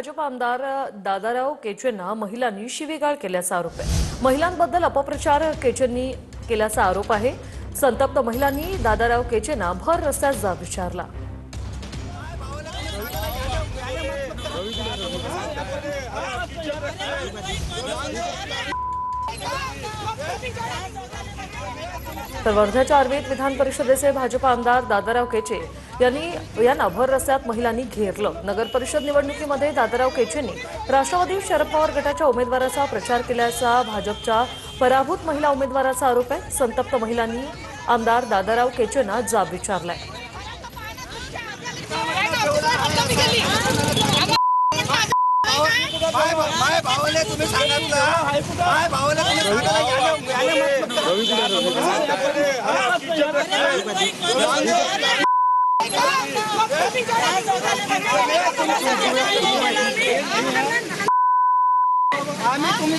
भाजप आमदार दादाराव केचेंना महिलांनी शिवीगाळ केल्याचा आरोप आहे। महिलांबद्दल अपप्रचार केचेंनी केल्याचा आरोप आहे। संतप्त महिलांनी दादाराव केचेंना भर रस्त्यात जाब विचारला। तर वर्ध्याच्या आर्वीत विधान परिषदेचे भाजप आमदार दादाराव केचे यांना भर रस्त्यात महिलांनी घेरलं। नगर परिषद निवडणुकीमध्ये दादाराव केचेंनी राष्ट्रवादी शरद पवार गटाच्या उमेदवाराचा प्रचार केल्याचा भाजपच्या पराभूत महिला उमेदवाराचा आरोप आहे। संतप्त महिलांनी आमदार दादाराव केचेंना जाब विचारलाय। आम्ही तुम्ही